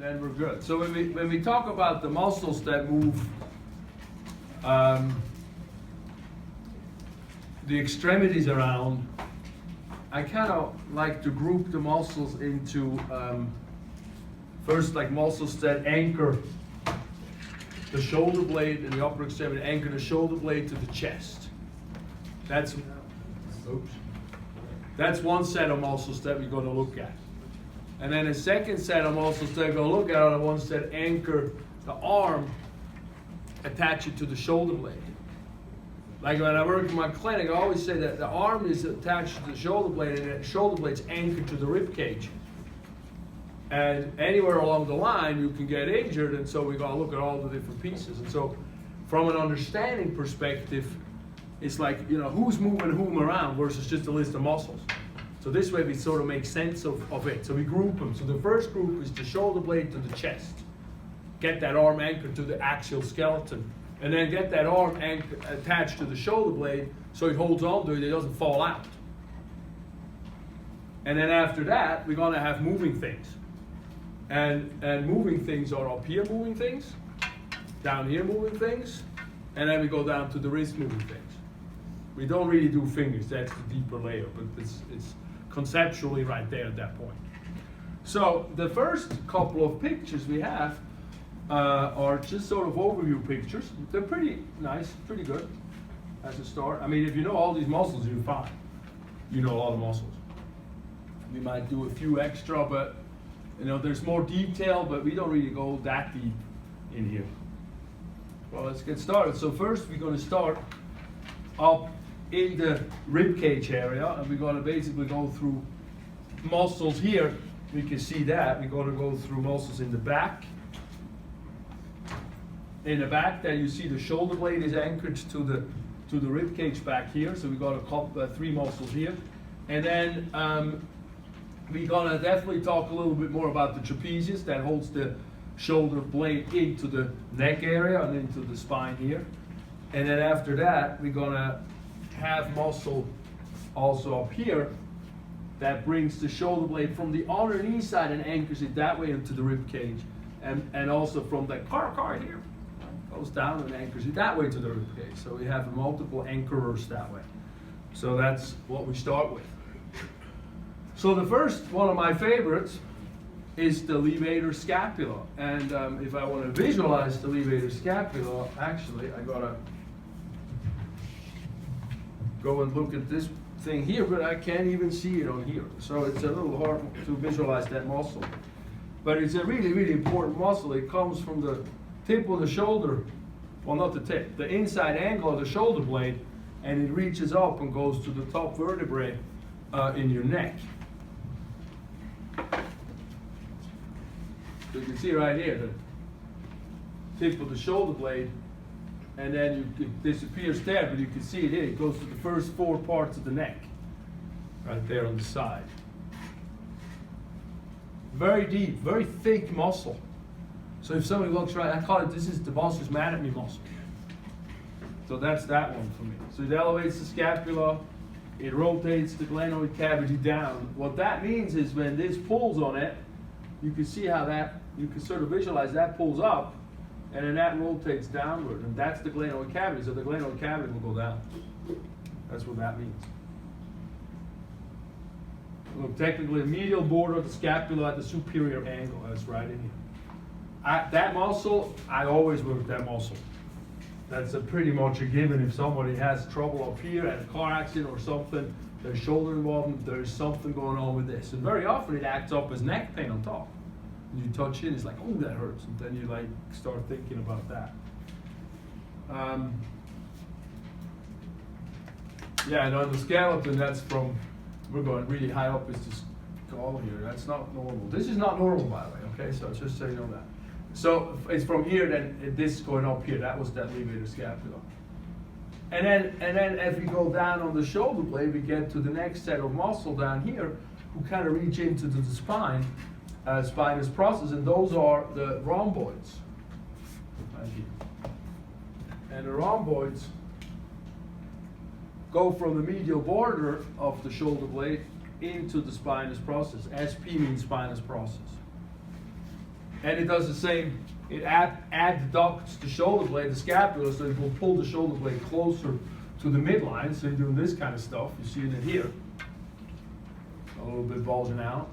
And then we're good. So when we talk about the muscles that move the extremities around, I kind of like to group the muscles into first like muscles that anchor the shoulder blade and the upper extremity, anchor the shoulder blade to the chest. That's one set of muscles that we're going to look at. And then a second set of muscles that we're going to look at are the ones that anchor the arm, attach it to the shoulder blade. Like when I work in my clinic, I always say that the arm is attached to the shoulder blade and the shoulder blade's anchored to the rib cage. And anywhere along the line, you can get injured, and so we got to look at all the different pieces. And so from an understanding perspective, it's like, you know, who's moving whom around versus just a list of muscles. So this way we sort of make sense of it. So we group them. So the first group is the shoulder blade to the chest. Get that arm anchored to the axial skeleton. And then get that arm attached to the shoulder blade so it holds on to it, it doesn't fall out. And then after that, we're going to have moving things. And moving things are up here moving things, down here moving things, and then we go down to the wrist moving things. We don't really do fingers, that's the deeper layer, but it's conceptually right there at that point. So the first couple of pictures we have are just sort of overview pictures. They're pretty nice, pretty good as a start. I mean, if you know all these muscles, you're fine. You know a lot of muscles. We might do a few extra, but you know, there's more detail, but we don't really go that deep in here. Well, let's get started. So first we're going to start up in the rib cage area, and we're going to basically go through muscles here. We can see that. We're going to go through muscles in the back. In the back there you see the shoulder blade is anchored to the rib cage back here. So we got a couple, three muscles here. And then we're gonna definitely talk a little bit more about the trapezius that holds the shoulder blade into the neck area and into the spine here. And then after that, we're gonna have muscle also up here that brings the shoulder blade from the underneath side and anchors it that way into the rib cage. And also from the car here, goes down and anchors it that way to the rib cage. So we have multiple anchorers that way. So that's what we start with. So the first one of my favorites is the levator scapula. And if I want to visualize the levator scapula, actually I gotta go and look at this thing here, but I can't even see it on here. So it's a little hard to visualize that muscle. But it's a really, really important muscle. It comes from the tip of the shoulder, well not the tip, the inside angle of the shoulder blade, and it reaches up and goes to the top vertebrae in your neck. So you can see right here the tip of the shoulder blade, and then it disappears there, but you can see it here. It goes to the first four parts of the neck, right there on the side. Very deep, very thick muscle. So if somebody looks right, I call it, this is the muscle's mad at me muscle. So that's that one for me. So it elevates the scapula, it rotates the glenoid cavity down. What that means is when this pulls on it, you can see how that, you can sort of visualize that pulls up, and then that rotates downward, and that's the glenoid cavity, so the glenoid cavity will go down. That's what that means. Look, technically the medial border of the scapula at the superior angle, that's right in here. That muscle, I always work that muscle. That's pretty much a given. If somebody has trouble up here at a car accident or something, there's shoulder involvement, there's something going on with this. And very often it acts up as neck pain on top. When you touch it, it's like, oh, that hurts. And then you like start thinking about that. Yeah, and on the skeleton, that's from, we're going really high up is this skull here. That's not normal. This is not normal, by the way, okay? So just so you know that. So it's from here, then this going up here. That was that levator scapula. And then as we go down on the shoulder blade, we get to the next set of muscle down here who kind of reach into the spine, spinous process, and those are the rhomboids. Right here. And the rhomboids go from the medial border of the shoulder blade into the spinous process. SP means spinous process. And it does the same. It adducts the shoulder blade, the scapula, so it will pull the shoulder blade closer to the midline. So you're doing this kind of stuff. You're seeing it here. A little bit bulging out.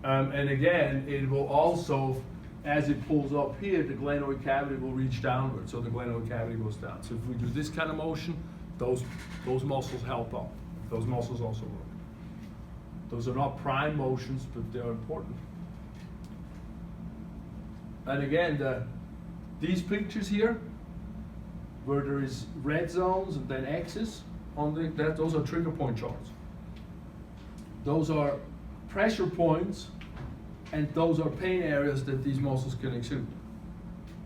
And again, it will also, as it pulls up here, the glenoid cavity will reach downward. So the glenoid cavity goes down. So if we do this kind of motion, those muscles help out. Those muscles also work. Those are not prime motions, but they're important. And again, these pictures here, where there is red zones and then X's on those are trigger point charts. Those are pressure points, and those are pain areas that these muscles can exude.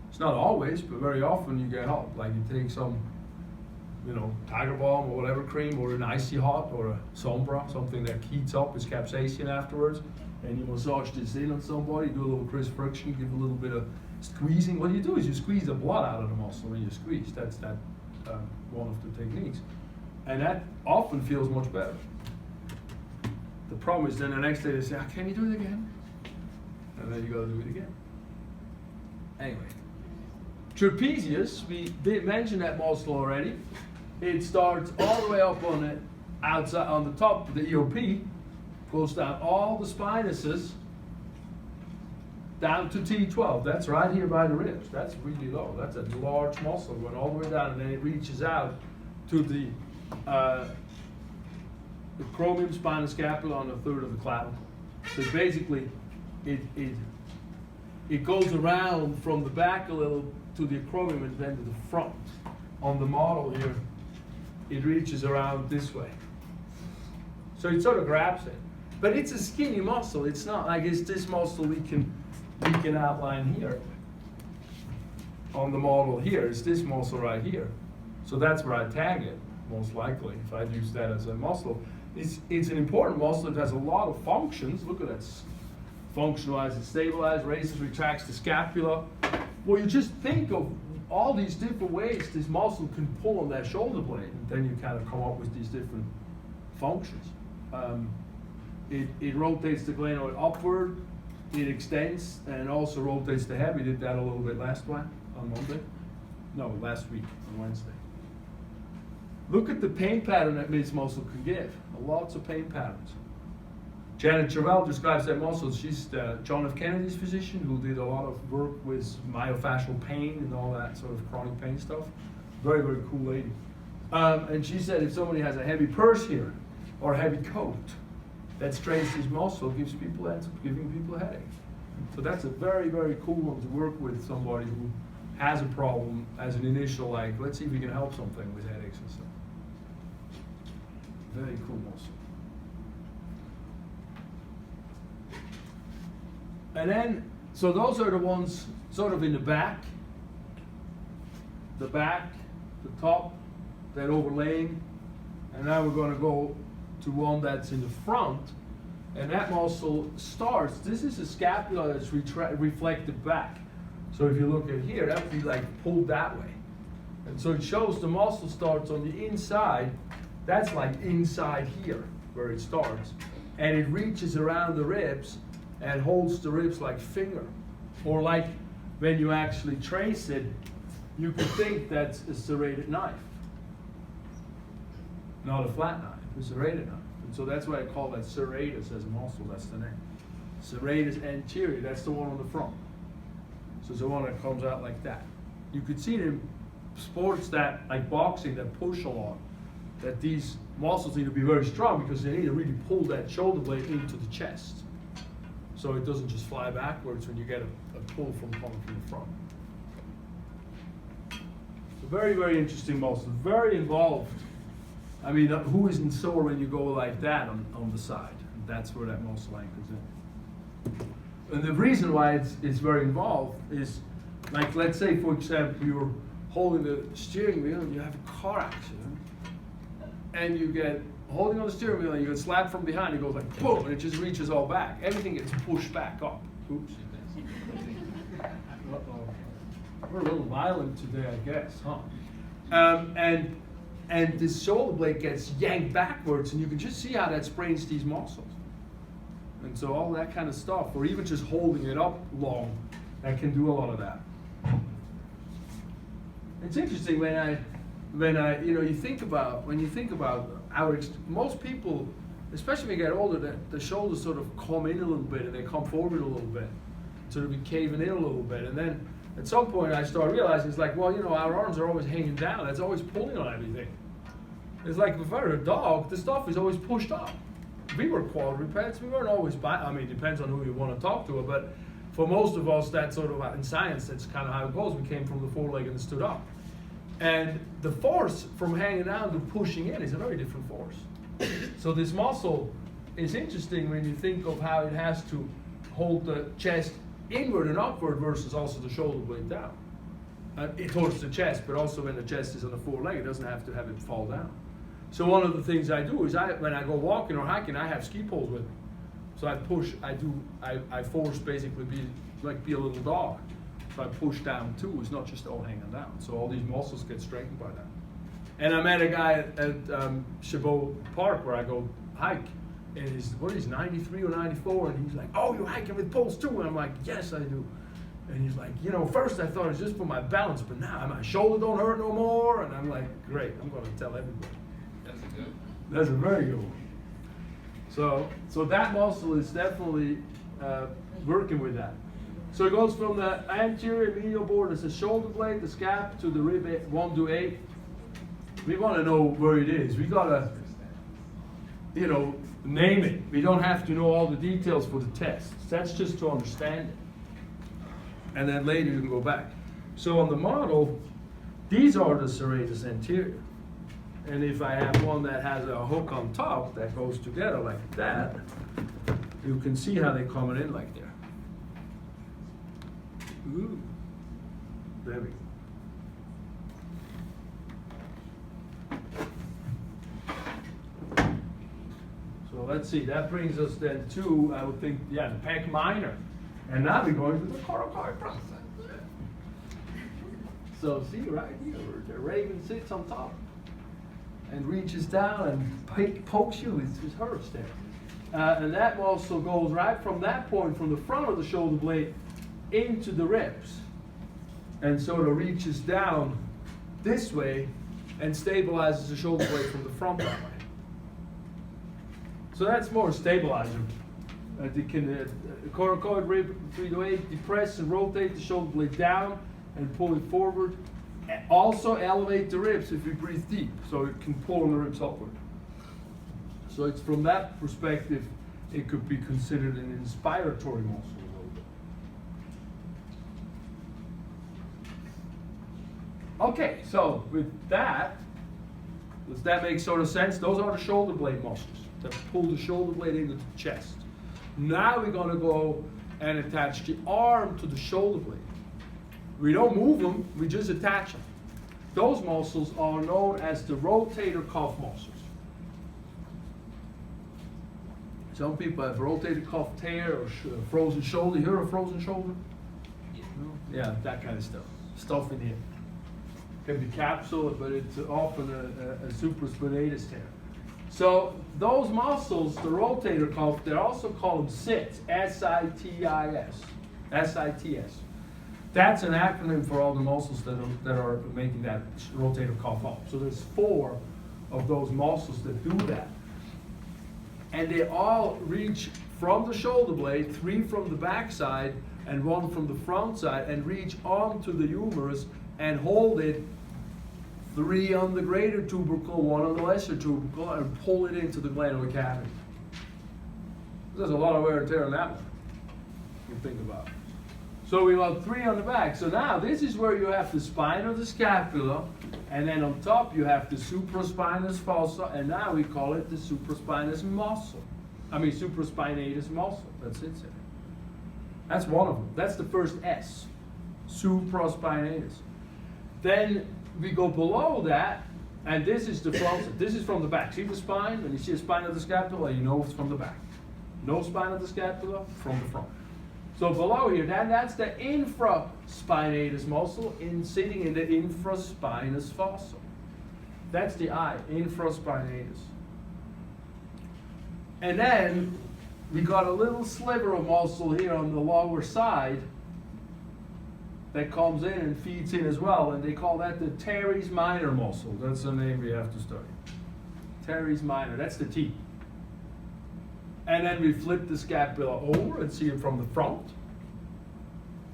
It's not always, but very often you get help. Like you take some, Tiger Balm or whatever cream, or an Icy Hot or a Sombra, something that heats up, is capsaicin afterwards, and you massage this in on somebody, do a little crisp friction, give a little bit of squeezing. What you do is you squeeze the blood out of the muscle when you squeeze. That's one of the techniques. And that often feels much better. The problem is then the next day they say, can you do it again? And then you gotta do it again. Anyway. Trapezius, we did mention that muscle already. It starts all the way up on the outside, on the top of the EOP, goes down all the spinuses, down to T12. That's right here by the ribs. That's really low. That's a large muscle going all the way down, and then it reaches out to the acromion, spinal scapula on a third of the clavicle. So basically, it goes around from the back a little to the acromion and then to the front. On the model here, it reaches around this way. So it sort of grabs it. But it's a skinny muscle. It's not like it's this muscle we can outline here. On the model here, it's this muscle right here. So that's where I tag it, most likely, if I'd use that as a muscle. It's an important muscle. It has a lot of functions. Look at that. Functionalizes, it stabilizes, raises, retracts the scapula. Well, you just think of all these different ways this muscle can pull on that shoulder blade, and then you kind of come up with these different functions. It rotates the glenoid upward, it extends, and also rotates the head. We did that a little bit last week, on Monday. No, last week, on Wednesday. Look at the pain pattern that this muscle can give. Lots of pain patterns. Janet Travell describes that muscle. She's John F. Kennedy's physician who did a lot of work with myofascial pain and all that sort of chronic pain stuff. Very, very cool lady. And she said if somebody has a heavy purse here or a heavy coat that strains this muscle, ends up giving people a headache. So that's a very, very cool one to work with somebody who has a problem as an initial, like, let's see if we can help something with headaches and stuff. Very cool muscle. And then, so those are the ones sort of in the back, the top, that overlaying. And now we're going to go to one that's in the front. And that muscle starts, this is a scapula that's reflected back. So if you look at here, that would be like pulled that way. And so it shows the muscle starts on the inside. That's like inside here, where it starts. And it reaches around the ribs and holds the ribs like finger. Or like when you actually trace it, you could think that's a serrated knife. Not a flat knife, a serrated knife. And so that's why I call that serratus as a muscle, that's the name. Serratus anterior, that's the one on the front. So it's the one that comes out like that. You could see in sports that, like boxing, that push a lot, that these muscles need to be very strong because they need to really pull that shoulder blade into the chest. So it doesn't just fly backwards when you get a pull coming from the front. So very, very interesting muscle, very involved. I mean, who isn't sore when you go like that on the side? That's where that muscle anchors in. And the reason why it's very involved is, like, let's say, for example, you're holding the steering wheel and you have a car accident, and you get holding on the steering wheel and you get slapped from behind, it goes like boom, and it just reaches all back. Everything gets pushed back up. Oops. We're a little violent today, I guess, huh? And this shoulder blade gets yanked backwards, and you can just see how that sprains these muscles. And so all that kind of stuff, or even just holding it up long, that can do a lot of that. It's interesting when I when you think about most people, especially when you get older, the shoulders sort of come in a little bit and they come forward a little bit, sort of be caving in a little bit, and then at some point I start realizing it's like, well, our arms are always hanging down. It's always pulling on everything. It's like if I were a dog, the stuff is always pushed up. We were quadrupeds. We weren't always it depends on who you want to talk to, but for most of us, that's sort of, in science, that's kind of how it goes. We came from the foreleg and stood up. And the force from hanging down to pushing in is a very different force. So this muscle is interesting when you think of how it has to hold the chest inward and upward versus also the shoulder blade down. Towards the chest, but also when the chest is on the foreleg, it doesn't have to have it fall down. So one of the things I do is when I go walking or hiking, I have ski poles with me. So I force basically be a little dog. So I push down too. It's not just all hanging down. So all these muscles get strengthened by that. And I met a guy at Chabot Park where I go hike, and he's 93 or 94, and he's like, "Oh, you're hiking with poles too?" And I'm like, "Yes, I do." And he's like, first I thought it was just for my balance, but now my shoulder don't hurt no more. And I'm like, great, I'm going to tell everybody. That's a good one. That's a very good one. So that muscle is definitely working with that. So it goes from the anterior medial border, the shoulder blade, the scap, to the rib 1 to 8. We want to know where it is. We got to, name it. We don't have to know all the details for the test. That's just to understand it. And then later you can go back. So on the model, these are the serratus anterior. And if I have one that has a hook on top that goes together like that, you can see how they're coming in like there. Ooh, there we go. So let's see, that brings us then to, I would think, the pec minor. And now we're going to the coracoid process. So see right here, where the raven sits on top and reaches down and pokes you. It hurts there. And that also goes right from that point, from the front of the shoulder blade into the ribs, and sort of reaches down this way and stabilizes the shoulder blade from the front that way. So that's more stabilizer. They can coracoid rib 3 to 8, depress and rotate the shoulder blade down and pull it forward. Also elevate the ribs if you breathe deep, so it can pull on the ribs upward. So it's from that perspective, it could be considered an inspiratory muscle a little bit. Okay, so with that, does that make sort of sense? Those are the shoulder blade muscles that pull the shoulder blade into the chest. Now we're going to go and attach the arm to the shoulder blade. We don't move them, we just attach them. Those muscles are known as the rotator cuff muscles. Some people have rotator cuff tear or frozen shoulder. You heard of frozen shoulder? Yeah. No? Yeah, that kind of stuff. Stuff in here. Can be capsule, but it's often a supraspinatus tear. So those muscles, the rotator cuff, they're also called SITS, S-I-T-I-S, S-I-T-S. That's an acronym for all the muscles that are making that rotator cuff up. So there's 4 of those muscles that do that. And they all reach from the shoulder blade, 3 from the back side, and 1 from the front side, and reach onto the humerus and hold it, 3 on the greater tubercle, 1 on the lesser tubercle, and pull it into the glandular cavity. There's a lot of wear and tear on that one, you think about it. So we got 3 on the back. So now this is where you have the spine of the scapula, and then on top you have the supraspinous fossa, and now we call it the supraspinatus muscle. Supraspinatus muscle. That's it. That's one of them. That's the first S, supraspinatus. Then we go below that, and this is the front. This is from the back. See the spine? When you see the spine of the scapula, you know it's from the back. No spine of the scapula, from the front. So below here, that's the infraspinatus muscle sitting in the infraspinous fossa. That's the I, infraspinatus. And then we got a little sliver of muscle here on the lower side that comes in and feeds in as well, and they call that the teres minor muscle. That's the name we have to study. Teres minor, that's the T. And then we flip the scapula over and see it from the front.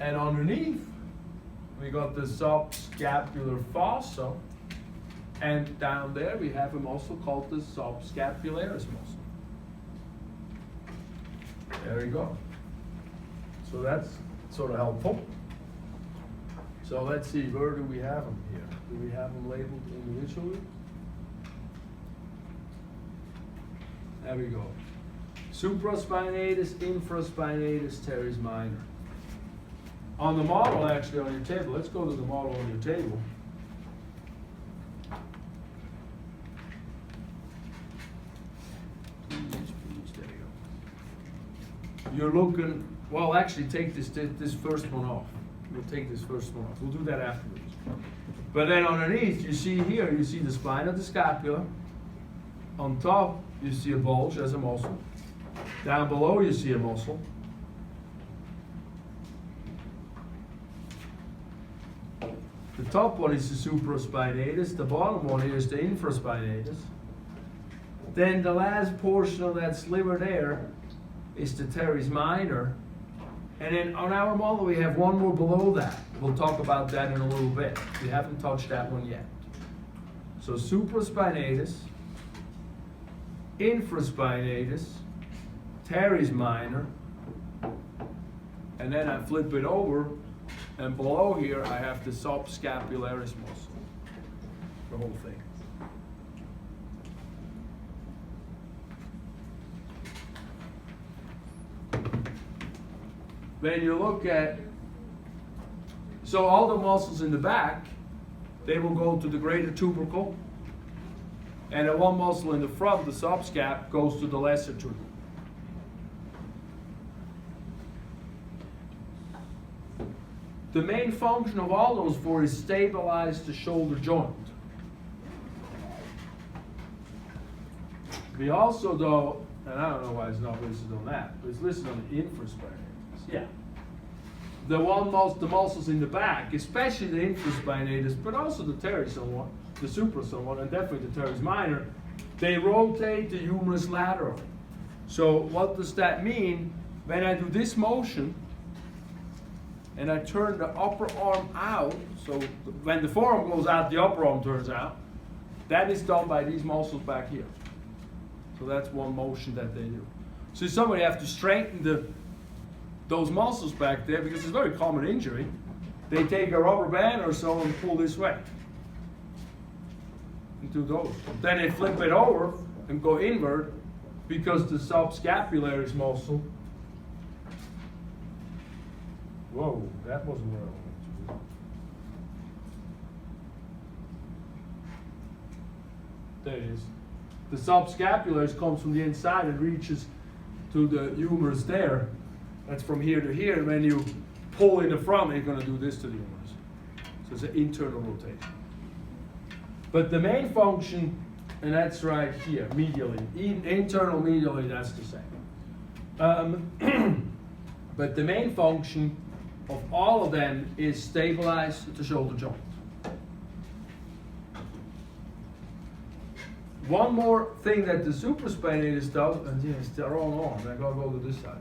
And underneath, we got the subscapular fossa, and down there we have a muscle called the subscapularis muscle. There you go. So that's sort of helpful. So let's see, where do we have them here? Do we have them labeled individually? There we go. Supraspinatus, infraspinatus, teres minor. On the model, actually, on your table, let's go to the model on your table. Please, there you go. You're looking, well, actually, take this first one off. We'll take this first one off. We'll do that afterwards. But then underneath, you see here, you see the spine of the scapula. On top, you see a bulge as a muscle. Down below, you see a muscle. The top one is the supraspinatus. The bottom one here is the infraspinatus. Then the last portion of that sliver there is the teres minor. And then on our model, we have one more below that. We'll talk about that in a little bit. We haven't touched that one yet. So supraspinatus, infraspinatus, teres minor, and then I flip it over, and below here I have the subscapularis muscle, the whole thing. When you look at, so all the muscles in the back, they will go to the greater tubercle, and the one muscle in the front, the subscap, goes to the lesser tubercle. The main function of all those four is stabilize the shoulder joint. We also, though, and I don't know why it's not listed on that, but it's listed on the infraspinatus. Yeah. The muscles in the back, especially the infraspinatus, but also the teres somewhat, the supra somewhat, and definitely the teres minor, they rotate the humerus laterally. So what does that mean? When I do this motion, and I turn the upper arm out, so when the forearm goes out, the upper arm turns out. That is done by these muscles back here. So that's one motion that they do. So somebody have to strengthen those muscles back there, because it's a very common injury. They take a rubber band or so and pull this way. And do those. Then they flip it over and go inward, because the subscapularis muscle. Whoa, that wasn't where I wanted to do. There it is. The subscapularis comes from the inside and reaches to the humerus there. That's from here to here. And when you pull in the front, you're going to do this to the humerus. So it's an internal rotation. But the main function, and that's right here, medially. Internal, medially, that's the same. But the main function of all of them is stabilize the shoulder joint. One more thing that the supraspinatus does, and yes, they're all on, I gotta go to this side,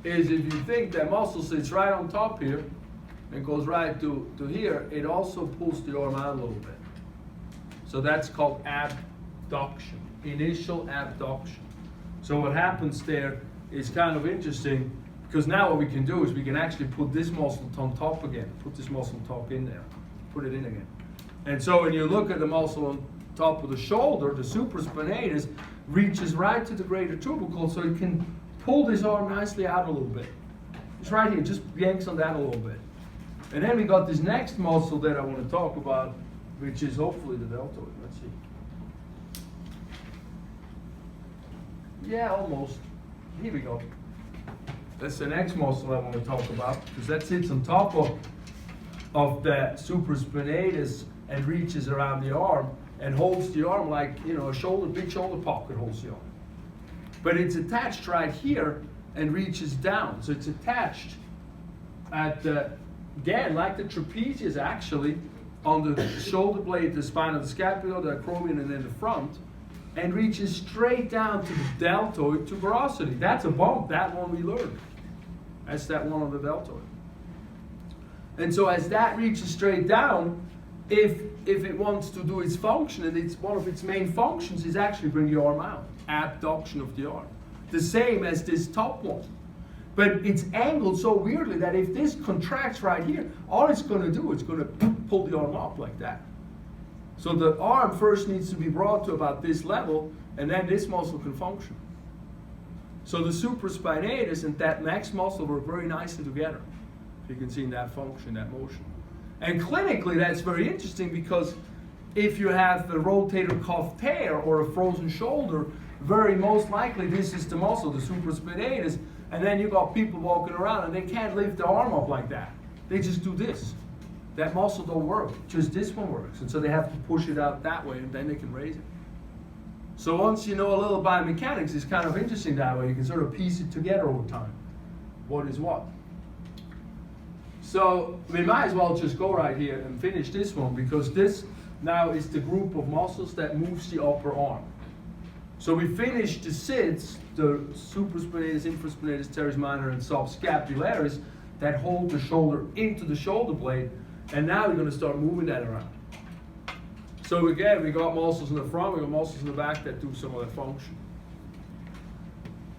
is if you think that muscle sits right on top here and goes right to here, it also pulls the arm out a little bit. So that's called abduction, initial abduction. So what happens there is kind of interesting, because now what we can do is we can actually put this muscle on top again, put this muscle on top in there, put it in again. And so when you look at the muscle on top of the shoulder, the supraspinatus reaches right to the greater tubercle, so you can pull this arm nicely out a little bit. It's right here, just yanks on that a little bit. And then we got this next muscle that I want to talk about, which is hopefully the deltoid. Let's see. Yeah, almost. Here we go. That's the next muscle I want to talk about, because that sits on top of the supraspinatus and reaches around the arm and holds the arm like, you know, a shoulder, big shoulder pocket holds the arm. but it's attached right here and reaches down. So it's attached at the, again, like the trapezius actually, on the shoulder blade, the spine of the scapula, the acromion, and then the front, and reaches straight down to the deltoid tuberosity. That's a bump, that one we learned. That's that one on the deltoid. And so as that reaches straight down, if it wants to do its function, and it's one of its main functions is actually bring the arm out, abduction of the arm. The same as this top one. But it's angled so weirdly that if this contracts right here, all it's going to do is going to pull the arm up like that. So the arm first needs to be brought to about this level, and then this muscle can function. So the supraspinatus and that next muscle work very nicely together. You can see in that function, that motion. And clinically, that's very interesting because if you have the rotator cuff tear or a frozen shoulder, very most likely this is the muscle, the supraspinatus, and then you got people walking around and they can't lift the arm up like that. They just do this. That muscle don't work, just this one works. And so they have to push it out that way and then they can raise it. So once you know a little biomechanics, it's kind of interesting that way. You can sort of piece it together over time. What is what? So we might as well just go right here and finish this one because this now is the group of muscles that moves the upper arm. So we finished the SIDS, the supraspinatus, infraspinatus, teres minor, and subscapularis that hold the shoulder into the shoulder blade, and now we're going to start moving that around. So again, we got muscles in the front, we got muscles in the back that do some of that function.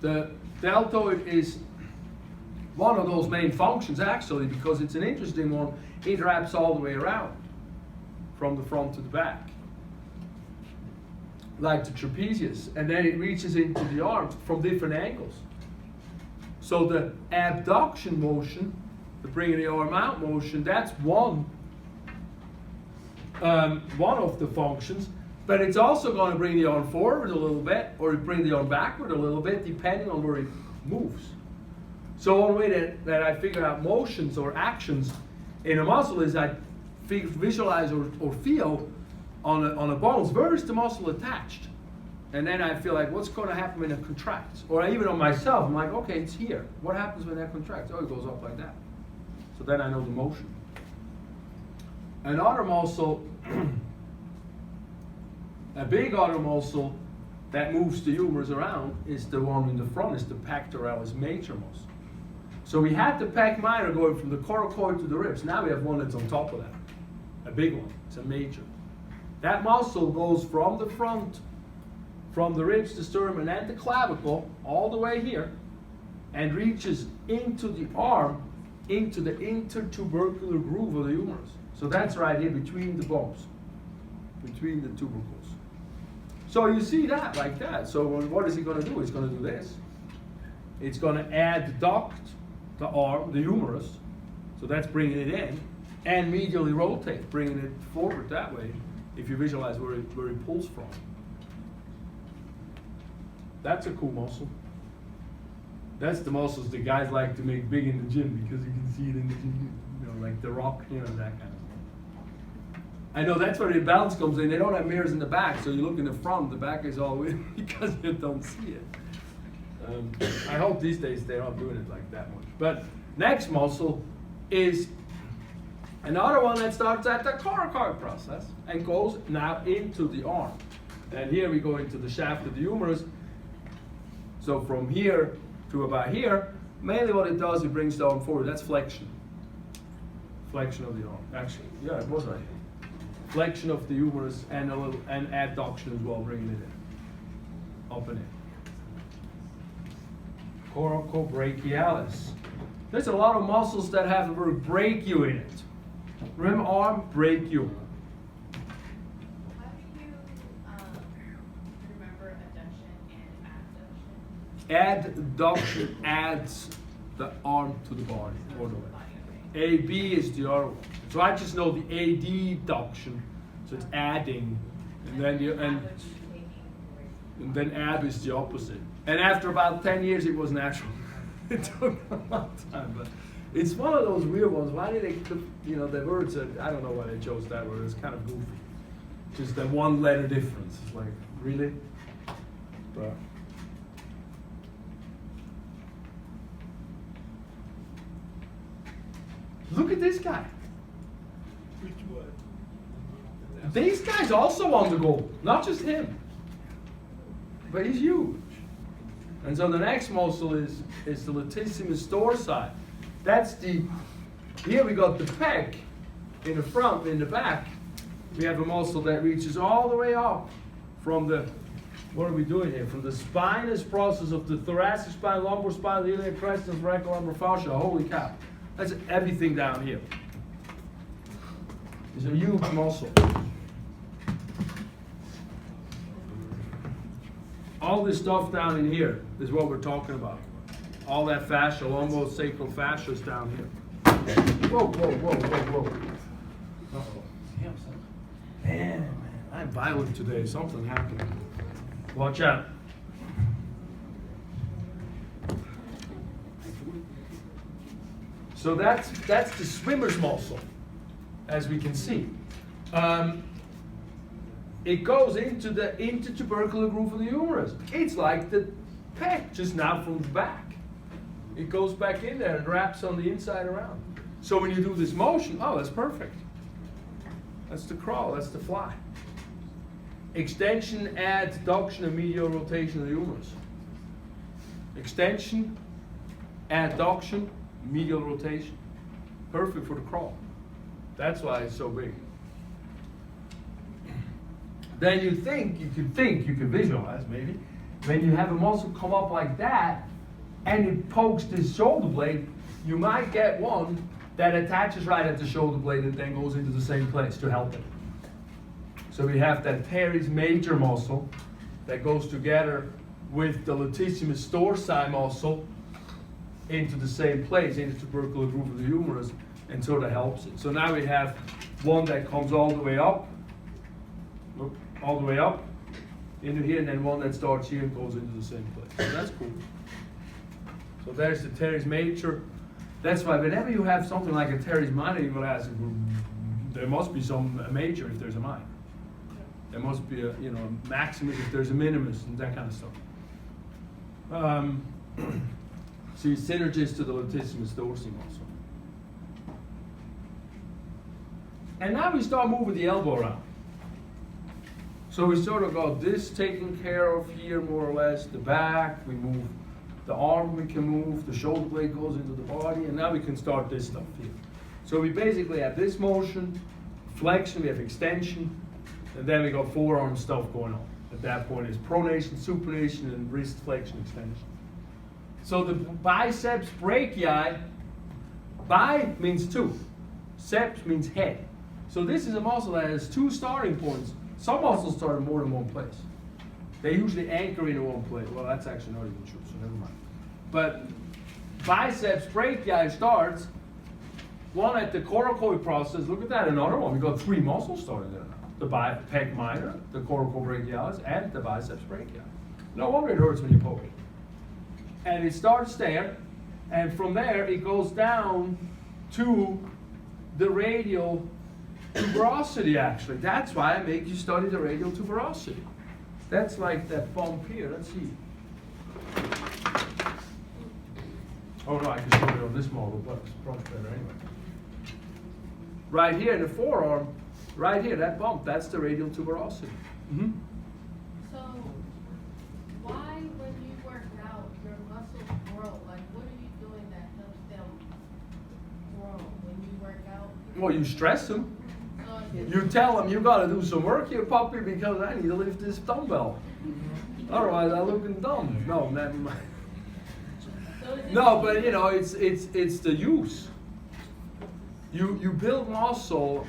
The deltoid is one of those main functions actually because it's an interesting one. It wraps all the way around from the front to the back, like the trapezius, and then it reaches into the arms from different angles. So the abduction motion, the bringing the arm out motion, that's one of the functions, but it's also going to bring the arm forward a little bit or bring the arm backward a little bit depending on where it moves. So one way that I figure out motions or actions in a muscle is I visualize or feel on a bones, where is the muscle attached? And then I feel like, what's going to happen when it contracts? Or even on myself, I'm like, okay, it's here. What happens when that contracts? Oh, it goes up like that. So then I know the motion. Another muscle, a big other muscle that moves the humerus around is the one in the front, is the pectoralis major muscle. So we had the pec minor going from the coracoid to the ribs. Now we have one that's on top of that, a big one. It's a major. That muscle goes from the front, from the ribs, the sternum, and the clavicle, all the way here, and reaches into the arm, into the intertubercular groove of the humerus. So that's right here between the bones, between the tubercles. So you see that like that. So what is it going to do? It's going to do this. It's going to adduct the arm, the humerus, so that's bringing it in, and medially rotate, bringing it forward that way, if you visualize where it pulls from. That's a cool muscle. That's the muscles the guys like to make big in the gym because you can see it in the gym, you know, like the Rock, you know, that kind of stuff. I know that's where the balance comes in. They don't have mirrors in the back, so you look in the front, the back is all in because you don't see it. I hope these days they're not doing it like that much. But next muscle is another one that starts at the coracoid process and goes now into the arm. And here we go into the shaft of the humerus. So from here to about here, mainly what it does, it brings the arm forward. That's flexion. Flexion of the arm. Actually, yeah, it was right here. Flexion of the humerus and a little and adduction as well, bringing it in. Up and in. Coracobrachialis. There's a lot of muscles that have the word brachio in it. Remember arm, brachio. How do you remember adduction and abduction? Adduction adds the arm to the body. Or the way. AB is the other one. So I just know the adduction, so it's adding, and then ab is the opposite. And after about 10 years, it was natural. It took a long time, but it's one of those weird ones. Why did they, you know, the words, I don't know why they chose that word. It's kind of goofy. Just that one letter difference. It's like, really? But Look at this guy. These guys also on the go, not just him. But he's huge. And so the next muscle is the Latissimus dorsi. That's here we got the pec in the front, in the back. We have a muscle that reaches all the way up from the, what are we doing here? From the spinous process of the thoracic spine, lumbar spine, the iliac crest, and thoracolumbar fascia. Holy cow. That's everything down here. It's a huge muscle. All this stuff down in here is what we're talking about. All that fascia, lumbosacral fascia is down here. Whoa, whoa, whoa, whoa, whoa. Uh-oh. Man, I'm violent today. Something happened. Watch out. So that's the swimmer's muscle, as we can see. It goes into the intertubercular groove of the humerus. It's like the pec, just now from the back. It goes back in there and wraps on the inside around. So when you do this motion, oh, that's perfect. That's the crawl, that's the fly. Extension, adduction, and medial rotation of the humerus. Extension, adduction, medial rotation. Perfect for the crawl. That's why it's so big. Then you can visualize maybe, when you have a muscle come up like that, and it pokes this shoulder blade, you might get one that attaches right at the shoulder blade and then goes into the same place to help it. So we have that Teres major muscle that goes together with the Latissimus dorsi muscle into the same place, into the tubercular groove of the humerus, and sort of helps it. So now we have one that comes all the way up, all the way up into here, and then one that starts here and goes into the same place. So that's cool. So there's the Teres major. That's why whenever you have something like a Teres minor, you will ask, there must be some major if there's a minor. There must be a maximus if there's a minimus and that kind of stuff. So you synergist to the Latissimus dorsi muscle. And now we start moving the elbow around. So we sort of got this taken care of here, more or less, the back, we move the arm, we can move, the shoulder blade goes into the body, and now we can start this stuff here. So we basically have this motion, flexion, we have extension, and then we got forearm stuff going on. At that point it's pronation, supination, and wrist flexion, extension. So the biceps brachii, bi means two, ceps means head. So this is a muscle that has two starting points. Some muscles start in more than one place. They usually anchor into one place. Well, that's actually not even true, so never mind. But biceps brachii starts one at the coracoid process. Look at that, another one. We've got three muscles starting there now. The pec minor, the coracobrachialis, and the biceps brachii. No wonder it hurts when you poke it. And it starts there, and from there it goes down to the radial tuberosity, actually. That's why I make you study the radial tuberosity. That's like that bump here. Let's see. Oh no, I can show it on this model, but it's probably better anyway. Right here in the forearm, right here, that bump, that's the radial tuberosity. Mm-hmm. So, why when you work out, your muscles grow? Like, what are you doing that helps them grow when you work out? Well, you stress them. So You tell them you got to do some work here, puppy, because I need to lift this dumbbell. Otherwise, I'm looking dumb. No, never mind. No, but it's the use. You build muscle.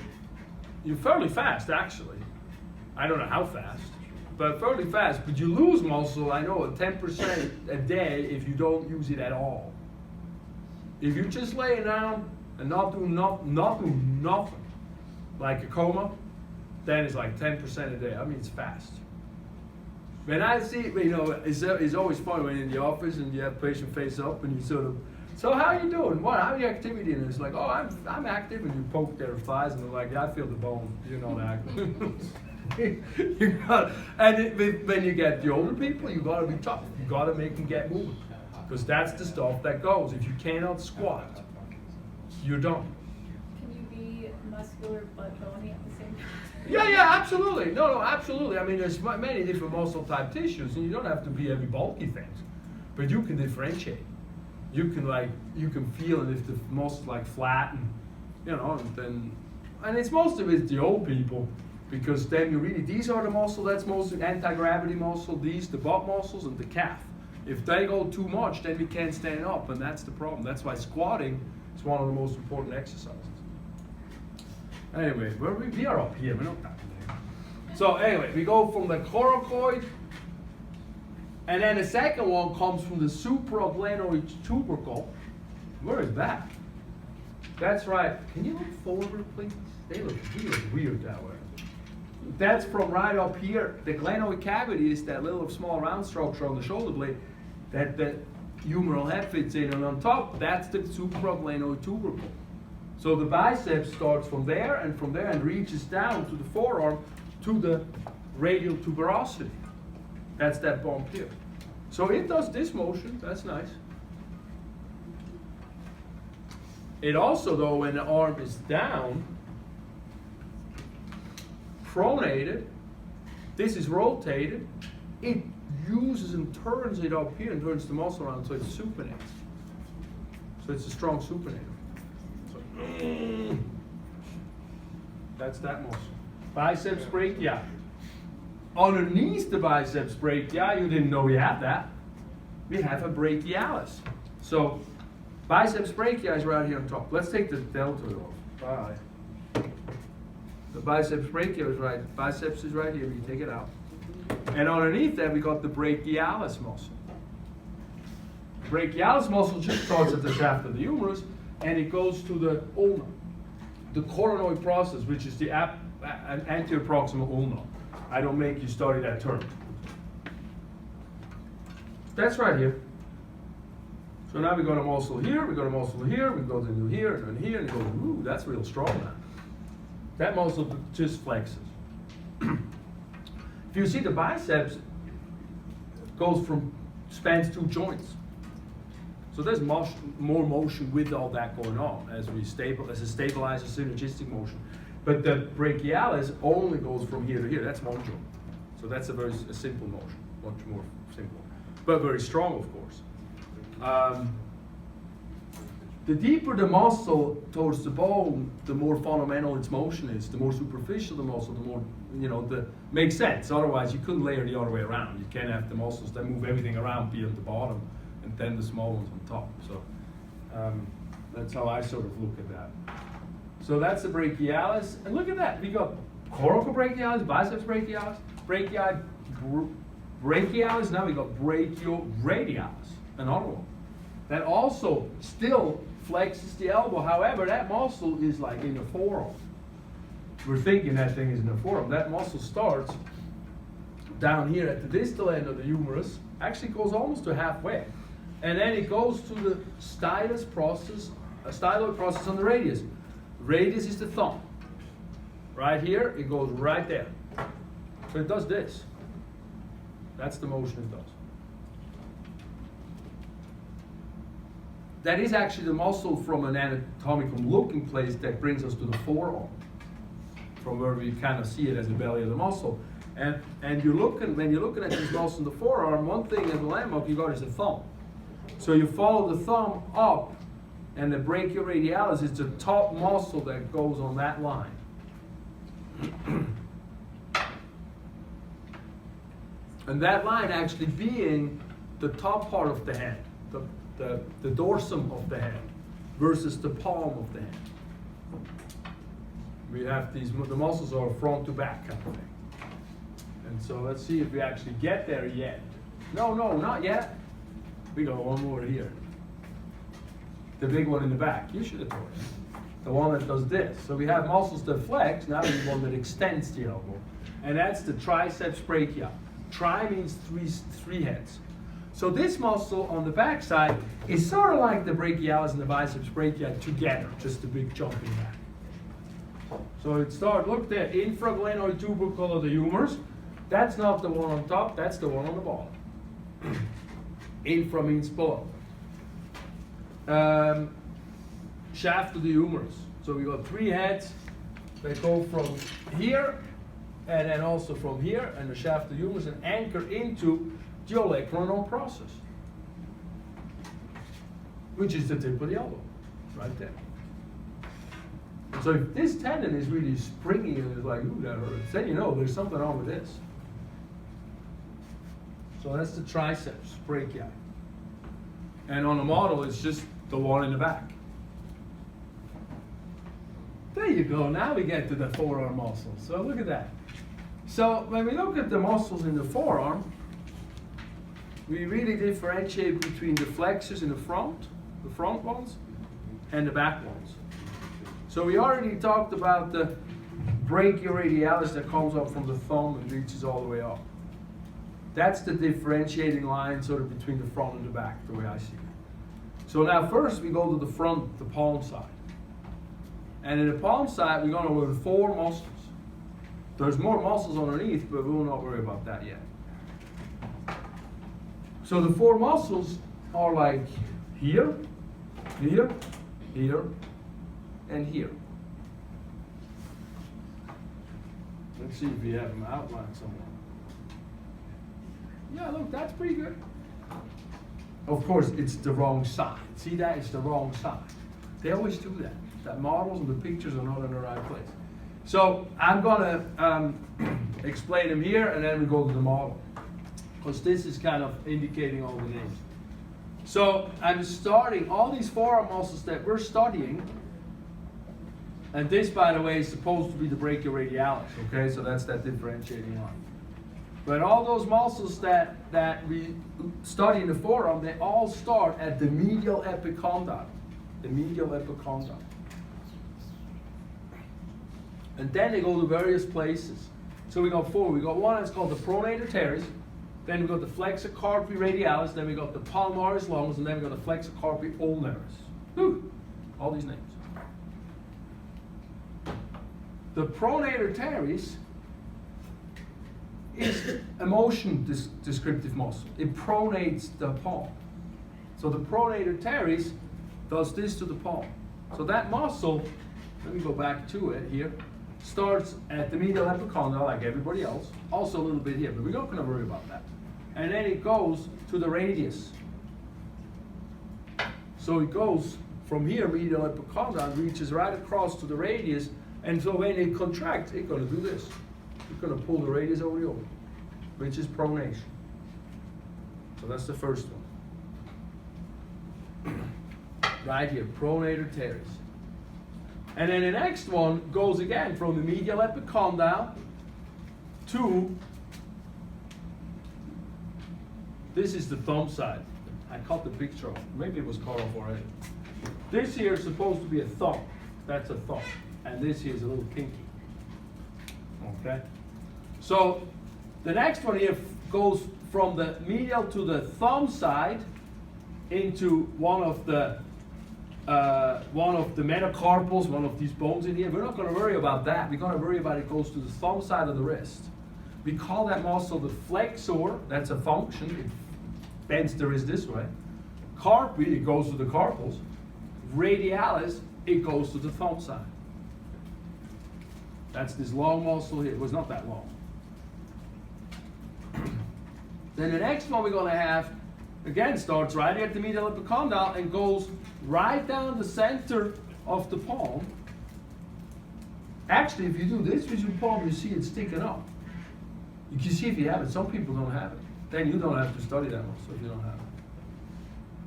You're fairly fast, actually. I don't know how fast, but fairly fast. But you lose muscle, I know, 10% a day if you don't use it at all. If you just lay down and not do nothing, like a coma, then it's like 10% a day. I mean, it's fast. When I see, it's always fun when you're in the office and you have patient face up and you sort of, so how are you doing? How are your activity? And it's like, oh, I'm active. And you poke their thighs and they're like, yeah, I feel the bone. You're not active. When you get the older people, you got to be tough. You got to make them get moving. Because that's the stuff that goes. If you cannot squat, you're done. be muscular but bony at the same time? Yeah, absolutely. No, absolutely. I mean, there's many different muscle type tissues, and you don't have to be every bulky things, but you can differentiate. You can feel it if the muscle's like flat, and and it's most of it's the old people, because then these are the muscle that's mostly anti-gravity muscle. These the butt muscles and the calf. If they go too much, then we can't stand up, and that's the problem. That's why squatting is one of the most important exercises. Anyway, we are up here, we're not down there. So anyway, we go from the coracoid, and then the second one comes from the supraglenoid tubercle. Where is that? That's right. Can you look forward, please? They look weird that way. That's from right up here. The glenoid cavity is that little small round structure on the shoulder blade that the humeral head fits in, and on top, that's the supraglenoid tubercle. So the biceps starts from there and reaches down to the forearm to the radial tuberosity. That's that bump here. So it does this motion, that's nice. It also, though, when the arm is down, pronated, this is rotated, it uses and turns it up here and turns the muscle around, so it supinates. So it's a strong supinator. That's that muscle. Biceps brachii. Underneath the biceps brachii, you didn't know we had that. We have a brachialis. So biceps brachii is right here on top. Let's take the deltoid off. Bye. The biceps brachii is right. Biceps is right here. We take it out. And underneath that, we got the brachialis muscle. The brachialis muscle just starts at the shaft of the humerus, and it goes to the ulna, the coronoid process, which is the anterior proximal ulna. I don't make you study that term. That's right here. So now we got a muscle here, we got a muscle here, we go into here, and here, and you go, ooh, that's real strong now. That muscle just flexes. If you see the biceps spans two joints. So there's more motion with all that going on as a stabilizer, synergistic motion. But the brachialis only goes from here to here. That's one joint. So that's a simple motion, much more simple, but very strong, of course. The deeper the muscle towards the bone, the more fundamental its motion is. The more superficial the muscle, the more, makes sense. Otherwise, you couldn't layer the other way around. You can't have the muscles that move everything around be at the bottom, and then the small ones on top. So that's how I sort of look at that. So that's the brachialis. And look at that. We got coracobrachialis, biceps brachialis, brachialis. Now we got brachioradialis, another one. That also still flexes the elbow. However, that muscle is like in the forearm. We're thinking that thing is in the forearm. That muscle starts down here at the distal end of the humerus, actually goes almost to halfway. And then it goes to the styloid process on the radius. Radius is the thumb. Right here, it goes right there. So it does this. That's the motion it does. That is actually the muscle from an anatomical looking place that brings us to the forearm, from where we kind of see it as the belly of the muscle. And when you're looking at this muscle in the forearm, one thing as a landmark you got is the thumb. So you follow the thumb up, and the brachioradialis is the top muscle that goes on that line. And that line actually being the top part of the hand, the dorsum of the hand versus the palm of the hand. We have the muscles are front to back kind of thing. And so let's see if we actually get there yet. No, not yet. We got one more here. The big one in the back. You should have told us. The one that does this. So we have muscles that flex. Now we need one that extends the elbow. And that's the triceps brachii. Tri means three heads. So this muscle on the back side is sort of like the brachialis and the biceps brachii together, just a big jumping back. So it starts, look there, infraglenoid tubercle of the humerus. That's not the one on top, that's the one on the bottom. Infra means below. Shaft of the humerus. So we got 3 heads that go from here and then also from here, and the shaft of the humerus, and anchor into the olecranon process, which is the tip of the elbow, right there. And so if this tendon is really springy and it's like, ooh, that hurts, then you know there's something wrong with this. So that's the triceps brachii. And on the model, it's just the one in the back. There you go, now we get to the forearm muscles. So look at that. So when we look at the muscles in the forearm, we really differentiate between the flexors in the front ones, and the back ones. So we already talked about the brachioradialis that comes up from the thumb and reaches all the way up. That's the differentiating line sort of between the front and the back, the way I see it. So now first we go to the front, the palm side. And in the palm side, we're going to work 4 muscles. There's more muscles underneath, but we will not worry about that yet. So the 4 muscles are like here, here, here, and here. Let's see if we have them outlined somewhere. Yeah, look, that's pretty good. Of course, it's the wrong side. See that? It's the wrong side. They always do that. That models and the pictures are not in the right place. So I'm going to explain them here, and then we go to the model, because this is kind of indicating all the names. So I'm starting all these forearm muscles that we're studying, and this, by the way, is supposed to be the brachioradialis, okay? So that's that differentiating line. But all those muscles that we study in the forearm, they all start at the medial epicondyle. The medial epicondyle. And then they go to various places. So we got 4. We got one that's called the pronator teres. Then we got the flexor carpi radialis. Then we got the palmaris longus. And then we got the flexor carpi ulnaris. Whew. All these names. The pronator teres is a motion descriptive muscle. It pronates the palm. So the pronator teres does this to the palm. So that muscle, let me go back to it here, starts at the medial epicondyle like everybody else, also a little bit here, but we're not going to worry about that. And then it goes to the radius. So it goes from here, medial epicondyle, reaches right across to the radius, and so when it contracts, it's going to do this. It's going to pull the radius over the oval, which is pronation. So that's the first one. Right here, pronator teres. And then the next one goes again from the medial epicondyle to, this is the thumb side. I cut the picture off. Maybe it was cut off already. This here is supposed to be a thumb. That's a thumb. And this here is a little pinky. Okay? So the next one here goes from the medial to the thumb side into one of the metacarpals, one of these bones in here. We're not going to worry about that. We're going to worry about it goes to the thumb side of the wrist. We call that muscle the flexor. That's a function. It bends the wrist this way. Carpi, it goes to the carpals. Radialis, it goes to the thumb side. That's this long muscle here. It was not that long. Then the next one we're going to have, again, starts right at the medial epicondyle and goes right down the center of the palm. Actually, if you do this with your palm, you see it sticking up. You can see if you have it. Some people don't have it. Then you don't have to study that muscle if you don't have it.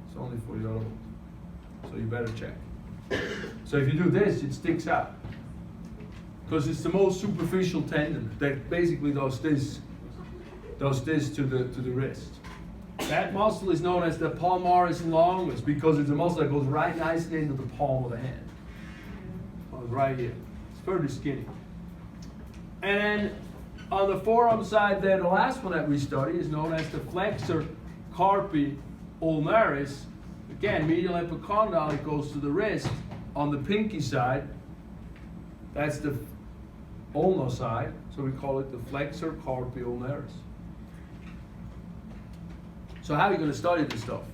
It's only for the other ones. So you better check. So if you do this, it sticks out. Because it's the most superficial tendon that basically does this to the wrist. That muscle is known as the palmaris longus because it's a muscle that goes right nicely into the palm of the hand. Right here. It's fairly skinny. And then on the forearm side there, the last one that we study is known as the flexor carpi ulnaris. Again, medial epicondyle, it goes to the wrist. On the pinky side, that's the ulnar side, so we call it the flexor carpi ulnaris. So how are you going to study this stuff?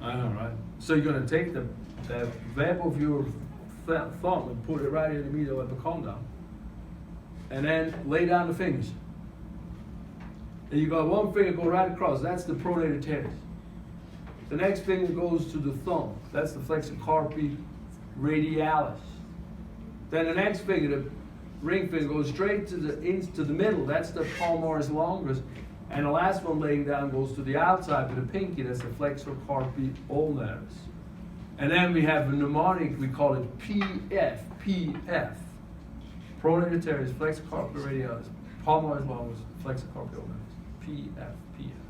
I know, right? So you're going to take the web of your thumb and put it right in the medial epicondyle. And then lay down the fingers. And you got one finger go right across, that's the pronator teres. The next finger goes to the thumb, that's the flexor carpi radialis. Then the next finger, the ring finger, goes straight to the middle, that's the palmaris longus. And the last one laying down goes to the outside with the pinky, that's the flexor carpi ulnaris. And then we have a mnemonic, we call it PF, PF. Pronator teres, flexor carpi radialis, palmaris longus, flexor carpi ulnaris. PF, PF.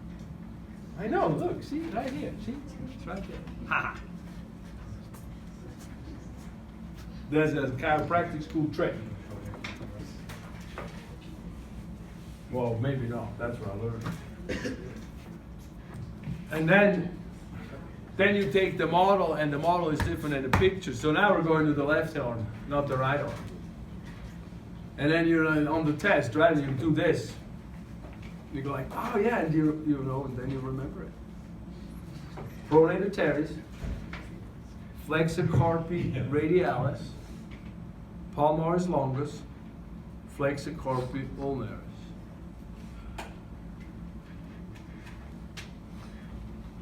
I know, look, see, right here, see? It's right there. Ha! There's a chiropractic school trick. Well, maybe not, that's what I learned. And then you take the model, and the model is different than the picture. So now we're going to the left arm, not the right arm. And then you're on the test, right? And you do this. You go like, oh yeah, and you know, and then you remember it. Pronator teres, flexor carpi radialis, palmaris longus, flexor carpi ulnaris.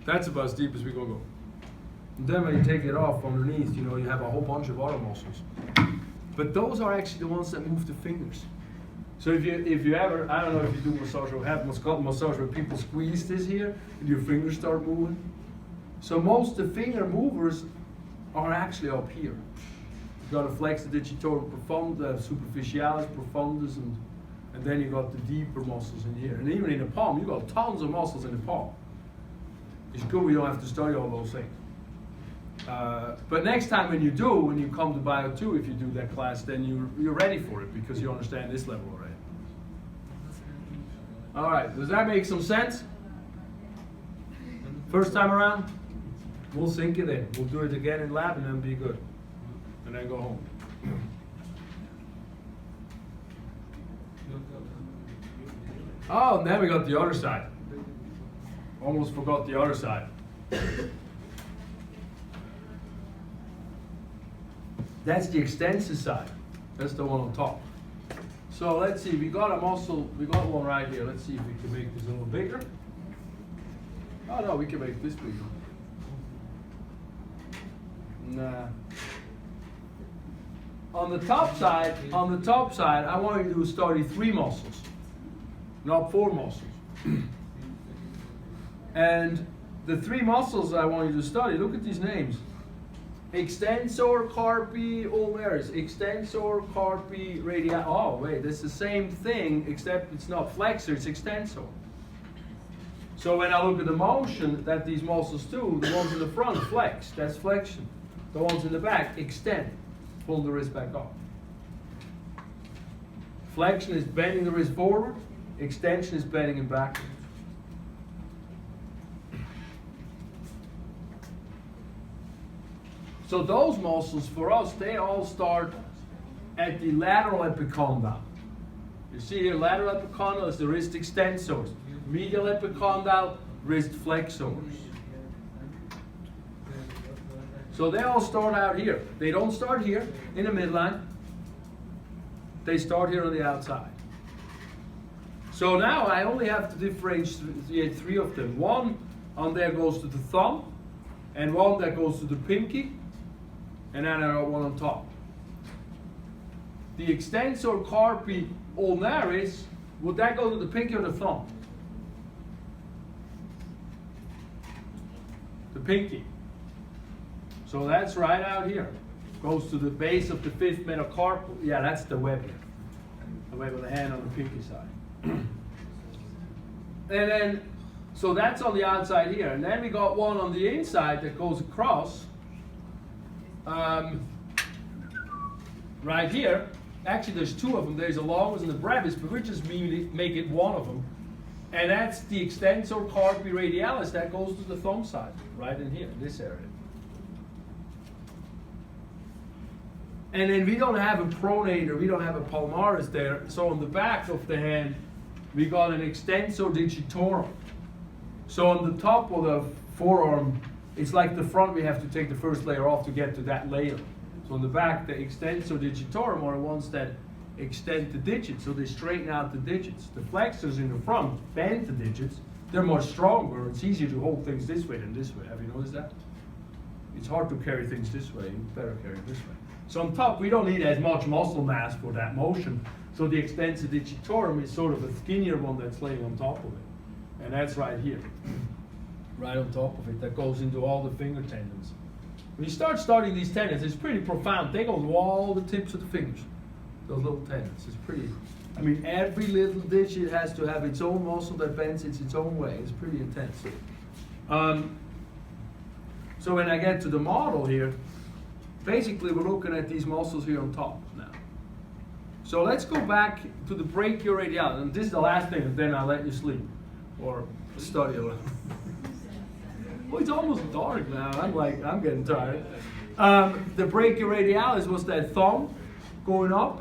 That's about as deep as we gonna go. And then when you take it off underneath, you know, you have a whole bunch of other muscles. But those are actually the ones that move the fingers. So if you ever, I don't know if you do massage or have massage where people squeeze this here and your fingers start moving. So most of the finger movers are actually up here. You've got a flexor digitorum profunda, superficialis profundus, and then you got the deeper muscles in here. And even in the palm, you got tons of muscles in the palm. It's good we don't have to study all those things. But next time when you come to Bio 2, if you do that class, then you're ready for it because you understand this level already. All right, does that make some sense? First time around, we'll sink it in. We'll do it again in lab and then be good. And then go home. Oh, and then we got the other side. Almost forgot the other side. That's the extensor side. That's the one on top. So let's see, we got a muscle, we got one right here. Let's see if we can make this a little bigger. Oh no, we can make this bigger. Nah. On the top side, I want you to study 3 muscles, not 4 muscles. And the 3 muscles I want you to study, look at these names. Extensor carpi ulnaris, extensor carpi radialis. Oh wait, it's the same thing except it's not flexor, it's extensor. So when I look at the motion that these muscles do, the ones in the front flex, that's flexion. The ones in the back extend, pull the wrist back up. Flexion is bending the wrist forward, extension is bending it backwards. So those muscles, for us, they all start at the lateral epicondyle. You see here, lateral epicondyle is the wrist extensors. Medial epicondyle, wrist flexors. So they all start out here. They don't start here in the midline. They start here on the outside. So now I only have to differentiate 3 of them. One on there goes to the thumb, and one that goes to the pinky, and then I got one on top. The extensor carpi ulnaris, would that go to the pinky or the thumb? The pinky. So that's right out here. Goes to the base of the 5th metacarpal. Yeah, that's the web here. The web of the hand on the pinky side. And then, so that's on the outside here. And then we got one on the inside that goes across. Right here. Actually, there's 2 of them. There's a longus and the brevis, but we just make it one of them. And that's the extensor carpi radialis that goes to the thumb side, right in here, in this area. And then we don't have a pronator, we don't have a palmaris there. So on the back of the hand, we got an extensor digitorum. So on the top of the forearm, it's like the front, we have to take the first layer off to get to that layer. So on the back, the extensor digitorum are the ones that extend the digits, so they straighten out the digits. The flexors in the front bend the digits. They're more stronger. It's easier to hold things this way than this way. Have you noticed that? It's hard to carry things this way. You better carry it this way. So on top, we don't need as much muscle mass for that motion. So the extensor digitorum is sort of a skinnier one that's laying on top of it. And that's right here. Right on top of it. That goes into all the finger tendons. When you start studying these tendons, it's pretty profound. They go to all the tips of the fingers. Those little tendons. It's pretty, I mean, every little digit has to have its own muscle that bends its own way. It's pretty intense. So when I get to the model here, basically we're looking at these muscles here on top now. So let's go back to the brachioradialis, and this is the last thing, and then I'll let you sleep or study a little. Well, it's almost dark now. I'm getting tired. The brachioradialis was that thumb going up,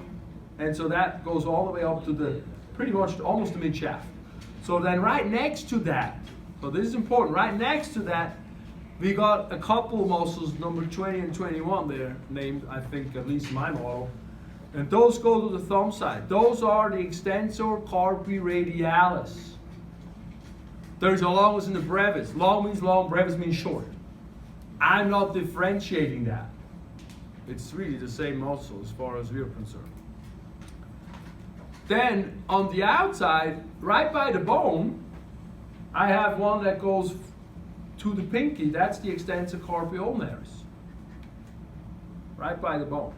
and so that goes all the way up to the pretty much almost the mid shaft. So then right next to that, so this is important. Right next to that, we got a couple of muscles, number 20 and 21 there, named, I think, at least my model. And those go to the thumb side. Those are the extensor carpi radialis. There's a longus and the brevis. Long means long, brevis means short. I'm not differentiating that. It's really the same muscle as far as we're concerned. Then on the outside, right by the bone, I have one that goes to the pinky. That's the extensor carpi ulnaris. Right by the bone.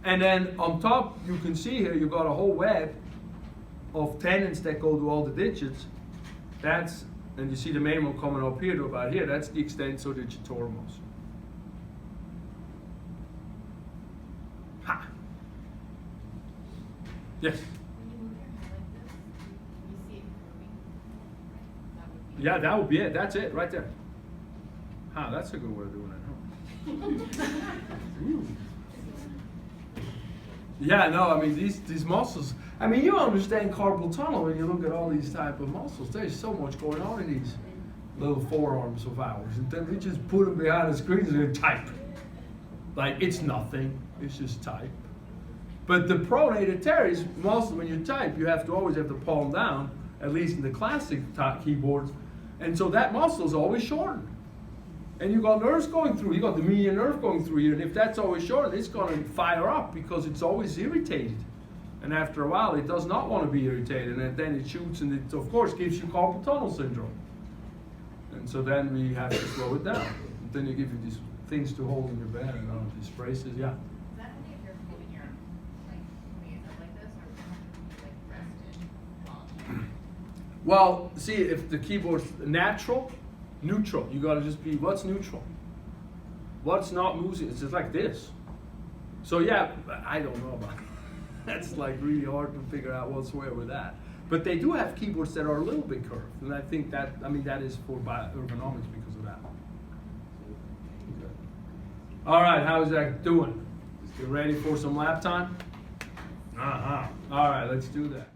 And then on top, you can see here, you've got a whole web of tendons that go to all the digits. That's, and you see the main one coming up here to about here, that's the extensor digitorum muscle. Ha! Yes? When you move your hand like this, you see it curving. That would be. Yeah, that would be it. That's it, right there. Ha, that's a good way of doing it, huh? Ooh. Yeah, no, I mean, these muscles, I mean, you understand carpal tunnel when you look at all these type of muscles. There's so much going on in these little forearms of ours. And then we just put them behind the screens and type. Like, it's nothing. It's just type. But the pronated teres muscle, when you type, you have to always have the palm down, at least in the classic keyboards. And so that muscle is always shortened. And you got nerves going through. You got the median nerve going through here. And if that's always shortened, it's going to fire up because it's always irritated. And after a while, it does not want to be irritated. And then it shoots, and it, of course, gives you carpal tunnel syndrome. And so then we have to slow it down. And then you give you these things to hold in your bed and these braces. Yeah. Is that only if you're moving your, like, moving it up like this, or like rested? Well, see, if the keyboard's natural, neutral, you got to just be, what's neutral? What's not moving? It's just like this. So yeah, I don't know about it. That's like really hard to figure out what's where with that. But they do have keyboards that are a little bit curved. And I think that, I mean, that is for ergonomics because of that. All right, how's that doing? You ready for some lap time? Uh-huh. All right, let's do that.